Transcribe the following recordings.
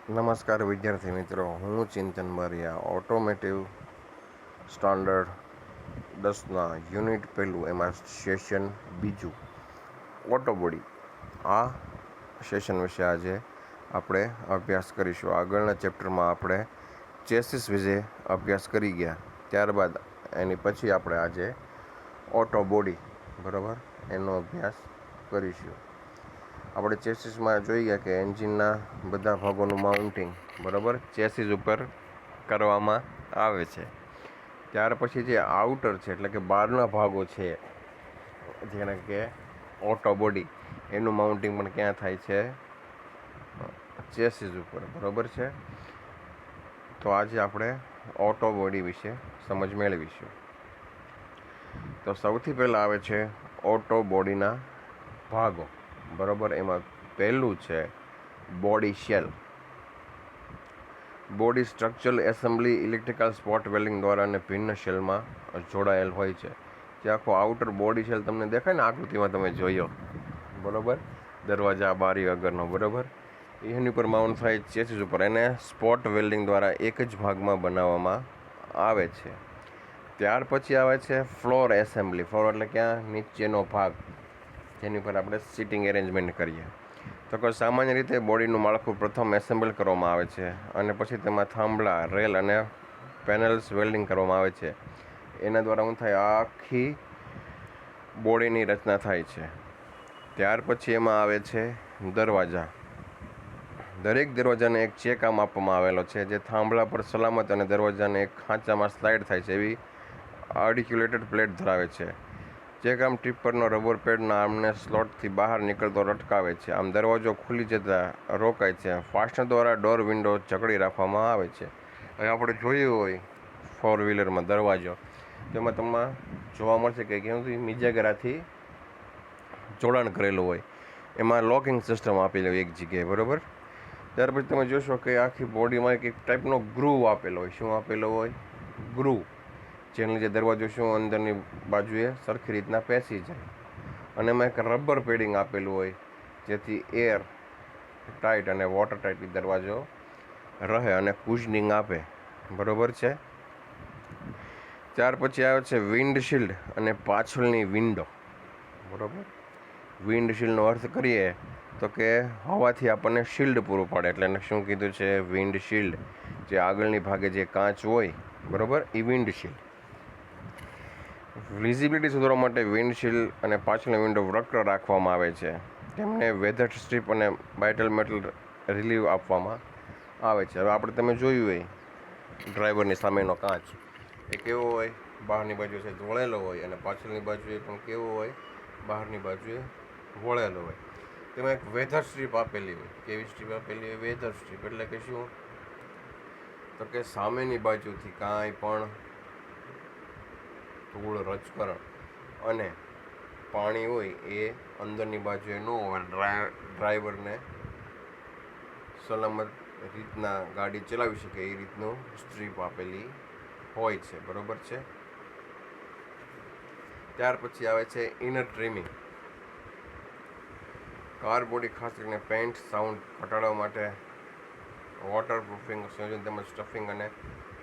નમસ્કાર વિદ્યાર્થી મિત્રો, હું ચિંતન બારિયા. ઓટોમેટિવ સ્ટાન્ડર્ડ 10ના યુનિટ પહેલું, એમાં સેશન બીજું, ઓટો બોડી. આ સેશન વિશે આજે આપણે અભ્યાસ કરીશું. આગળના ચેપ્ટરમાં આપણે ચેસિસ વિશે અભ્યાસ કરી ગયા. ત્યારબાદ એની પછી આપણે આજે ઓટો બોડી, બરાબર, એનો અભ્યાસ કરીશું. આપણે ચેસિસમાં જોઈ ગયા કે એન્જિનના બધા ભાગોનું માઉન્ટિંગ, બરાબર, ચેસિસ ઉપર કરવામાં આવે છે. ત્યાર પછી જે આઉટર છે, એટલે કે બહારના ભાગો છે, જેને કે ઓટો બોડી, એનું માઉન્ટિંગ પણ ક્યાં થાય છે? ચેસિસ ઉપર, બરાબર છે. તો આજે આપણે ઓટો બોડી વિશે સમજ મેળવીશું. તો સૌથી પહેલાં આવે છે ઓટો બોડીના ભાગો, બરાબર. એમાં પહેલું છે body shell. Body structural assembly electrical spot welding દ્વારા અને ભિન્ન શેલમાં જોડાયેલ હોય છે. જે આખો આઉટર બોડી શેલ તમને દેખાય ને આકૃતિમાં, તમે જોયો, બરાબર, દરવાજા બારી વગરનો, બરાબર, એની ઉપર માઉન્ટ થાય ચેસિસ ઉપર. એને સ્પોટ વેલ્ડિંગ દ્વારા એક જ ભાગમાં બનાવવામાં આવે છે. ત્યાર પછી આવે છે ફ્લોર એસેમ્બલી. ફ્લોર એટલે ક્યાં? નીચેનો ભાગ, જેની પર આપણે સિટિંગ એરેન્જમેન્ટ કરીએ. તો કે સામાન્ય રીતે બોડીનું માળખું પ્રથમ એસેમ્બલ કરવામાં આવે છે અને પછી તેમાં થાંભલા, રેલ અને પેનલ્સ વેલ્ડિંગ કરવામાં આવે છે. એના દ્વારા શું થાય? આખી બોડીની રચના થાય છે. ત્યાર પછી એમાં આવે છે દરવાજા. દરેક દરવાજાને એક ચેક આમ આપવામાં આવેલો છે, જે થાંભલા પર સલામત અને દરવાજાને એક ખાંચામાં સ્લાઇડ થાય છે એવી આર્ટિક્યુલેટેડ પ્લેટ ધરાવે છે. ચેક આમ ટીપ પરનો રબર પેડના આર્મને સ્લોટથી બહાર નીકળતો લટકાવે છે. આમ દરવાજો ખુલી જતાં રોકાય છે. ફાસ્ટનર દ્વારા ડોર વિન્ડો જકડી રાખવામાં આવે છે. હવે આપણે જોયું હોય ફોર વ્હીલરમાં દરવાજો, તેમાં તમને જોવા મળશે કે ક્યાંથી મિજાગરાથી જોડાણ કરેલું હોય. એમાં લોકિંગ સિસ્ટમ આપેલી હોય એક જગ્યાએ, બરાબર. ત્યાર પછી તમે જોશો કે આખી બોડીમાં એક ટાઈપનો ગ્રુવ આપેલો હોય. શું આપેલો હોય? ગ્રુવ. જેને લીધે દરવાજો શું અંદરની બાજુએ સરખી રીતના પેસી જાય. અને એમાં એક રબર પેડિંગ આપેલું હોય, જેથી એર ટાઈટ અને વોટર ટાઈટ દરવાજો રહે અને કુશનિંગ આપે, બરાબર છે. ત્યાર પછી આવે છે વિન્ડશીલ્ડ અને પાછળની વિન્ડો, બરાબર. વિન્ડશીલ્ડનો અર્થ કરીએ તો કે હવાથી આપણને શિલ્ડ પૂરું પાડે, એટલે એને શું કીધું છે? વિન્ડશીલ્ડ. જે આગળની ભાગે જે કાચ હોય, બરાબર, એ વિન્ડશીલ્ડ. વિઝિબિલિટી સુધારવા માટે વિન્ડશીલ્ડ અને પાછળની વિન્ડો વક્ર રાખવામાં આવે છે. તેમને વેધર સ્ટ્રીપ અને બાઇટલ મેટલ રિલીવ આપવામાં આવે છે. હવે આપણે તમે જોયું હોય ડ્રાઈવરની સામેનો કાચ, એ કેવો હોય? બહારની બાજુ છે વળેલો હોય, અને પાછળની બાજુએ પણ કેવો હોય? બહારની બાજુએ વળેલો હોય. તેમાં એક વેધર સ્ટ્રીપ આપેલી હોય. કેવી સ્ટ્રીપ આપેલી હોય? Weather strip. એટલે કે શું? તો કે સામેની બાજુથી કાંઈ પણ ધૂળ, રજકરણ અને પાણી હોય એ અંદરની બાજુએ ન હોય, ડ્રાઈવરને સલામત રીતના ગાડી ચલાવી શકે એ રીતનું સ્ટ્રીપ આપેલી હોય છે, બરાબર છે. ત્યાર પછી આવે છે ઇનર ટ્રીમિંગ. કાર બોડી ખાસ કરીને પેઇન્ટ સાઉન્ડ ઘટાડવા માટે વોટરપ્રૂફિંગ સંયોજન તેમજ સ્ટફિંગ અને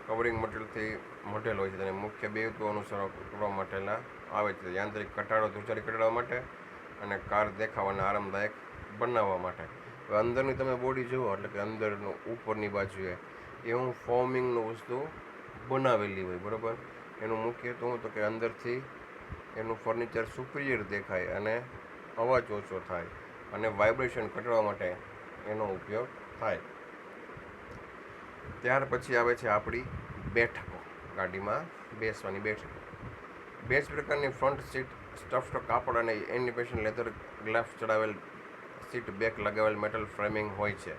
કવરિંગ મટીરિયલથી મઢેલ હોય છે. તેને મુખ્ય બે હેતુઓ અનુસરવા કરવા માટેના આવે છે: યાંત્રિક ઘટાડો, ધૂળચારી ઘટાડવા માટે, અને કાર દેખાવ અને આરામદાયક બનાવવા માટે. હવે અંદરની તમે બોડી જુઓ, એટલે કે અંદરનું ઉપરની બાજુએ એવું ફોર્મિંગનું વસ્તુ બનાવેલી હોય, બરાબર. એનું મુખ્ય હેતુ તો કે અંદરથી એનું ફર્નિચર સુપિરિયર દેખાય અને અવાજ ઓછો થાય અને વાઇબ્રેશન ઘટાડવા માટે એનો ઉપયોગ થાય. ત્યાર પછી આવે છે આપણી બેઠકો. ગાડીમાં બેસવાની બેઠકો. બે જ પ્રકારની ફ્રન્ટ સીટ, સ્ટફ્ડ કાપડ અને ઇમિટેશન લેધર ગ્લાસ ચડાવેલ સીટ બેક લગાવેલ મેટલ ફ્રેમિંગ હોય છે.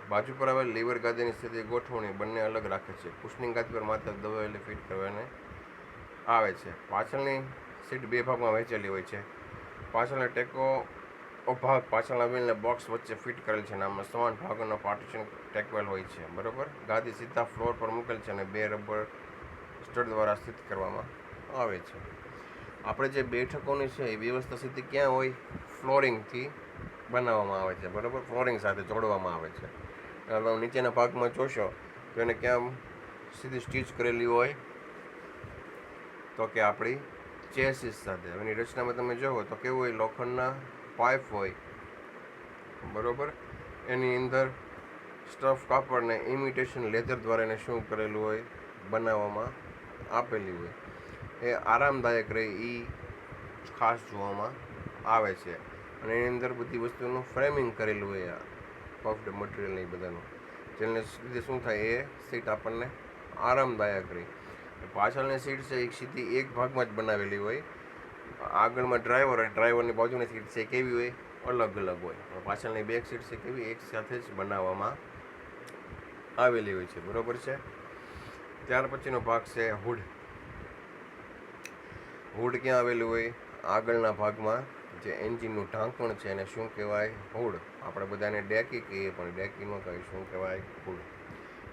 બાજુ પર આવેલ લીવર ગાદીની સ્થિતિ ગોઠવણી બંને અલગ રાખે છે. કુશનિંગ ગાદી પર માત્ર દબાવેલી ફિટ કરવાને આવે છે. પાછળની સીટ બે ભાગમાં વહેંચેલી હોય છે. પાછળનો ટેકો ભાગ પાછળના વ્હીલને બોક્સ વચ્ચે ફિટ કરેલ છે. આમાં સમાન ભાગોનો પાર્ટીશન ટેકવેલ હોય છે, બરાબર. ગાદી સીધા ફ્લોર પર મૂકેલ છે અને બે રબર સ્ટડ દ્વારા સ્થિત કરવામાં આવે છે. આપણે જે બેઠકોની છે એ વ્યવસ્થા સ્થિતિ ક્યાં હોય? ફ્લોરિંગથી બનાવવામાં આવે છે, બરાબર. ફ્લોરિંગ સાથે જોડવામાં આવે છે. હવે નીચેના ભાગમાં જોશો તો એને ક્યાં સીધી સ્ટીચ કરેલી હોય તો કે આપણી ચેસિસ સાથે. એની રચનામાં તમે જોવો તો કેવું હોય, લોખંડના પાઇપ હોય, બરોબર. એની અંદર સ્ટફ કાપડને ઇમિટેશન લેધર દ્વારા એને શું કરેલું હોય, બનાવવામાં આપેલી હોય. એ આરામદાયક રહે એ ખાસ જોવામાં આવે છે. અને એની અંદર બધી વસ્તુનું ફ્રેમિંગ કરેલું હોય, પફ્ડ મટીરિયલ એ બધાનું, જેને લીધે શું થાય, એ સીટ આપણને આરામદાયક રહી. પાછળની સીટ છે એ સીધી એક ભાગમાં જ બનાવેલી હોય. આગળમાં ડ્રાઈવર અને ડ્રાઈવરની બાજુની સીટ છે કેવી હોય, અલગ અલગ હોય. પાછળની બેક સીટ છે કેવી, એક સાથે જ બનાવવામાં આવેલી હોય છે, બરોબર છે. ત્યાર પછીનો ભાગ છે હુડ. હુડ ક્યાં આવેલું હોય, આગળના ભાગમાં જે એન્જિનનું ઢાંકણ છે એને શું કહેવાય, હુડ. આપણે બધાને ડેકી કહીએ પણ ડેકી ન કહીએ, શું કહેવાય, હુડ.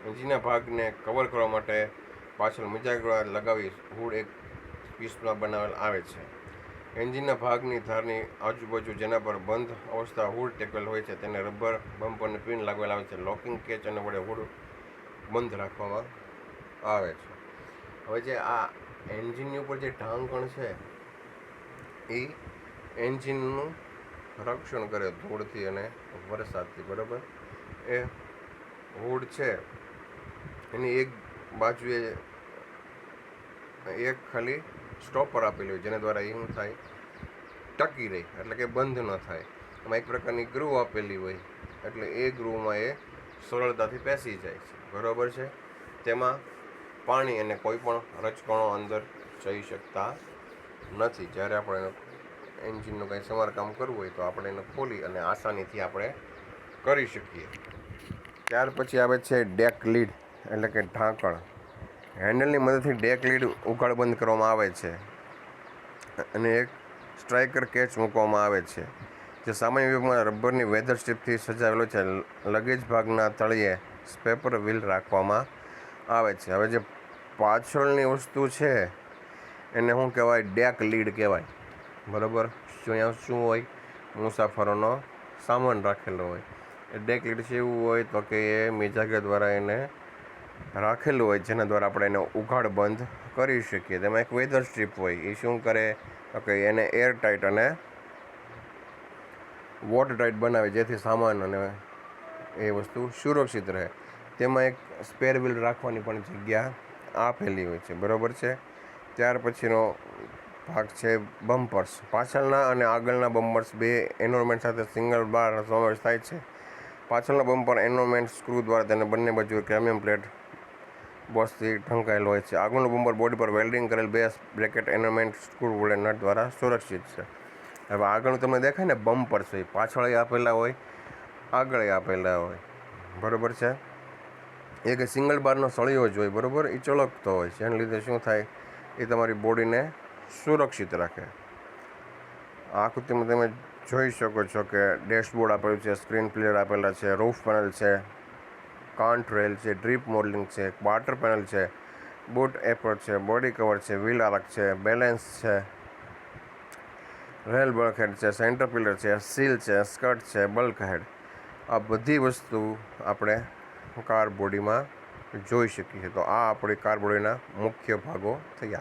એન્જિનના ભાગને કવર કરવા માટે પાછળ મજાક લગાવી હુડ એક પીસમાં બનાવેલ આવે છે. એન્જિનના ભાગની ધારની આજુબાજુ જેના પર બંધ અવસ્થા હુડ ટેકલ હોય છે તેને રબર બમ્પરની પિન લાગવેલ આવે છે. લોકિંગ કેચ અને વડે હુડ બંધ રાખવામાં આવે છે. હવે જે આ એન્જિનની ઉપર જે ઢાંકણ છે એ એન્જિનનું રક્ષણ કરે ધૂળથી અને વરસાદથી, બરાબર. એ હુડ છે એની એક બાજુએ એક ખાલી સ્ટોપર આપેલું હોય જેના દ્વારા એ શું થાય, ટકી રહે, એટલે કે બંધ ન થાય. એમાં એક પ્રકારની ગ્રુવ આપેલી હોય એટલે એ ગ્રુવમાં એ સરળતાથી પેસી જાય છે, બરાબર છે. તેમાં પાણી અને કોઈ પણ રજકણો અંદર જઈ શકતા નથી. જ્યારે આપણે એન્જિનનું કંઈ સમારકામ કરવું હોય તો આપણે એને ખોલી અને આસાનીથી આપણે કરી શકીએ. ત્યાર પછી આવે છે ડેક લીડ, એટલે કે ઢાંકણ. હેન્ડલની મદદથી ડેક લીડ ઉઘાડ બંધ કરવામાં આવે છે અને એક સ્ટ્રાઇકર કેચ મૂકવામાં આવે છે જે સામાન્ય ઉપયોગમાં રબરની વેધર સ્ટ્રીપથી સજાવેલો છે. લગેજ ભાગના તળિયે સ્પેપર વ્હીલ રાખવામાં આવે છે. હવે જે પાછળની વસ્તુ છે એને શું કહેવાય, ડેક લીડ કહેવાય, બરાબર. અહીંયા શું હોય, મુસાફરોનો સામાન રાખેલો હોય. એ ડેક લીડ છે એવું હોય તો કે એ મિજાગર દ્વારા એને રાખેલું હોય જેના દ્વારા આપણે એને ઉઘાડ બંધ કરી શકીએ. તેમાં એક વેધર સ્ટ્રીપ હોય, એ શું કરે તો કે એને એર ટાઈટ અને વોટર ટાઈટ બનાવે જેથી સામાન અને એ વસ્તુ સુરક્ષિત રહે. તેમાં એક સ્પેર વ્હીલ રાખવાની પણ જગ્યા આપેલી હોય છે, બરાબર છે. ત્યાર પછીનો ભાગ છે બમ્પર્સ. પાછળના અને આગળના બમ્પર્સ બે એનોર્મેન્ટ સાથે સિંગલ બાર સમાવેશ થાય છે. પાછળના બમ્પર એનોર્મેન્ટ સ્ક્રૂ દ્વારા તેને બંને બાજુ ક્રેમિયમ પ્લેટ બોસથી ઢંકાયેલ હોય છે. આગળનું બમ્પર બોડી પર વેલ્ડિંગ કરેલ બે બ્રેકેટ એનોર્મેન્ટ સ્ક્રૂ વડે નટ દ્વારા સુરક્ષિત છે. હવે આગળનું તમને દેખાય ને બમ્પર્સ હોય, પાછળ આપેલા હોય, આગળ આપેલા હોય, બરાબર છે. એક સિંગલ બારનો સળિયો જ હોય, બરાબર. એ ચળકતો હોય છે, એના લીધે શું થાય, એ તમારી બોડીને સુરક્ષિત રાખે. આ આકૃતિમાં તમે જોઈ શકો છો કે ડેશબોર્ડ આપેલું છે, સ્ક્રીન પ્લેયર આપેલા છે, રૂફ પેનલ છે, કાન્ટ રેલ છે, ડ્રીપ મોડલિંગ છે, ક્વાર્ટર પેનલ છે, બૂટ એપર છે, બોડી કવર છે, વ્હીલ આરક છે, બેલેન્સ છે, રેલ બલ્કહેડ છે, સેન્ટર પિલર છે, સીલ છે, સ્કર્ટ છે, બલ્ક હેડ. આ બધી વસ્તુ આપણે કાર બોડીમાં જોઈ શકીએ. તો આ આપણી કાર બોડીના મુખ્ય ભાગો થયા.